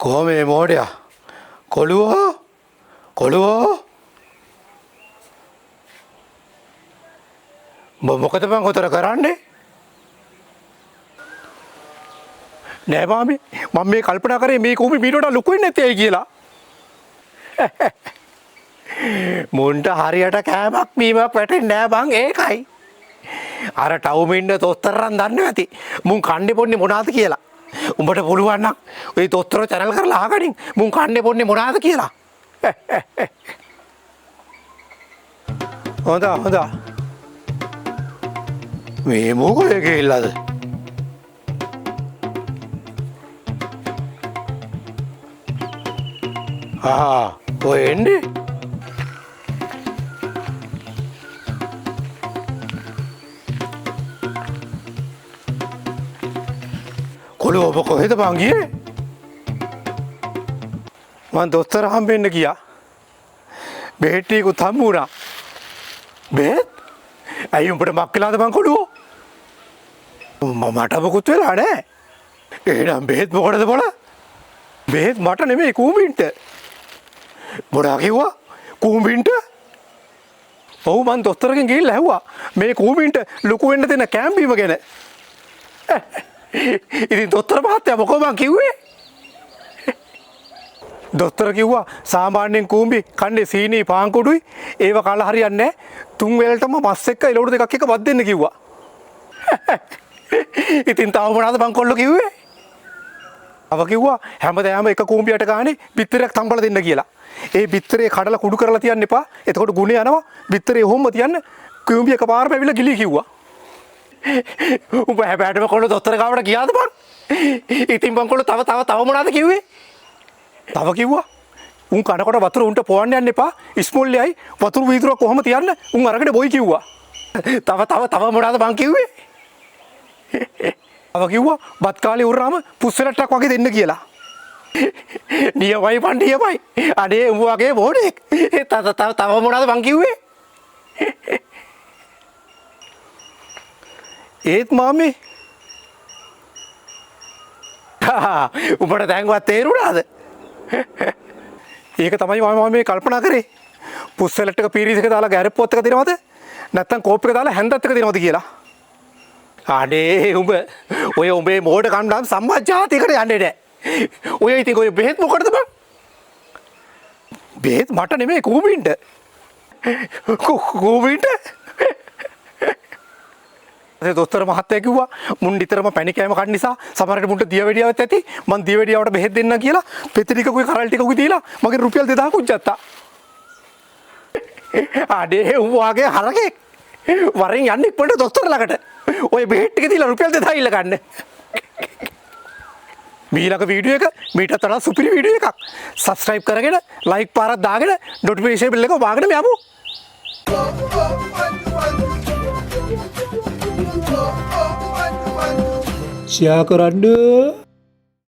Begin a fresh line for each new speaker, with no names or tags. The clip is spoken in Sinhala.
කොහොමේ මෝඩයා කොළුවෝ මොකද මං උතර කරන්නේ නෑ මාමි මම මේ කල්පනා කරේ මේ කූඹි මීට වඩා ලොකු වෙන්නේ නැත්තේ කියලා මුන්ට හරියට කෑමක් බීමක් වැටෙන්නේ නෑ බං ඒකයි අර ටවුමින්න තොස්තරන් දන්නේ නැති මුන් කන්නේ පොන්නේ මොනවාද කියලා උඹට පුළුවන් නම් ඔය තොස්තර channel කරලා අහගනින් මුන් කන්නේ පොන්නේ මොනවාද කියලා හොඳ මේ මොකෝ ගිහිල්ලාද ඔය එන්නේ කොළෝ ඔබ කොහෙද බං ගියේ මං දොස්තර හම්බෙන්න ගියා බෙහෙත් ටිකකුත් හම්බ වුණා බෙහෙත් ඇයි උඹට මක් වෙලාද බං කොළෝ මට මොකුත් වෙලා නැහැ එහෙනම් බෙහෙත් මොකටද බොල බෙහෙත් මට නෙමෙයි කූඹින්ට මොනවා කිව්වා කූඹින්ට ඔව් මං දොස්තරගෙන් ගිහිල්ලා ඇහුවා මේ කූඹින්ට ලොකු වෙන්න දෙන කැම්බීම ගැන ඉතින් දොස්තර මහත්තයා මොකෝ මං කිව්වේ දොස්තර කිව්වා සාමාන්‍යයෙන් කූඹි කන්නේ සීනි පාන් කුඩුයි ඒව කාලා හරියන්නේ නැහැ තුන් වේලටම මස් එක්ක එළවලු දෙකක් එක බත් දෙන්න කිව්වා ඉතින් තාම මොනවද මං කොල්ලෝ කිව්වේ අව කිව්වා හැමදාම එක කූඹියට ගානේ බිත්තරයක් තම්බලා දෙන්න කියලා ඒ බිත්තරේ කඩලා කුඩු කරලා තියන්න එපා එතකොට ගුණ යනවා බිත්තරේ ඔහොම තියන්න කූඹි එකපාරම ඇවිල්ලා ගිලී කිව්වා උඹ හැබැයිම කොල්ලෝ දොස්තර ගාවට ගියාද බං ඉතින් මං කොල්ලෝ තව මොනවද කිව්වේ තව කිව්වා උන් කනකොට වතුර උන්ට පොවන්න යන්න එපා ඉස්මොල්ලෙයි වතුර වීදුරුවක් කොහොම තියන්න උන් අරගෙන බොයි කිව්වා තව මොනවද මං කිව්වේ තව කිව්වා බත් කාලේ උරාම පුස්සලට්ටක් වගේ දෙන්න කියලා නියමයි පණ්ඩියමයි අනේ උඹ වගේ බෝඩෙක් තව මොනවද මං කිව්වේ ඒත් මාමේ උඹට දැන්වත් තේරුණාද ඒක තමයි මම මේ කල්පනා කරේ පුස්සලට් එක පීරිස් එක දාලා ගැරප් පොත් එක දෙනවද නැත්නම් කෝප් එක දාලා හැන්දත් එක දෙනවද කියලා අනේ ඔය උඹේ මෝඩ කණ්ඩායම් සම්මාජාතිකට යන්නේ නැහැ ඔය ඉතින් ඔය බෙහෙත් මොකටද බං බෙහෙත් මට නෙමෙයි කූඹින්ට දොස්තර මහත්තයා කිව්වා මුන් නිතරම පැණි කෑම කන්න නිසා සමහරට මුන්ට දියවැඩියාවක් ඇති මං දියවැඩියාවට බෙහෙත් දෙන්න කියලා පෙති ටිකකුයි කරල් ටිකකුයි දීලා මගේ රුපියල් 2000ක් උච්චත්තා අනේ උඹ වාගේ හරකෙක් වරෙන් යන්නේ ඉක්මනට දොස්තර ළඟට ඔය බෙහෙත් ටික දීලා රුපියල් 2000 ඉල්ල ගන්න මීලක වීඩියෝ එක මීට තරම් සුපිරි වීඩියෝ එකක් සබ්ස්ක්‍රයිබ් කරගෙන ලයික් පාරක් දාගෙන නොටිෆිකේෂන් බෙල් එක වහගෙන යමු ෂෙයා කරන්න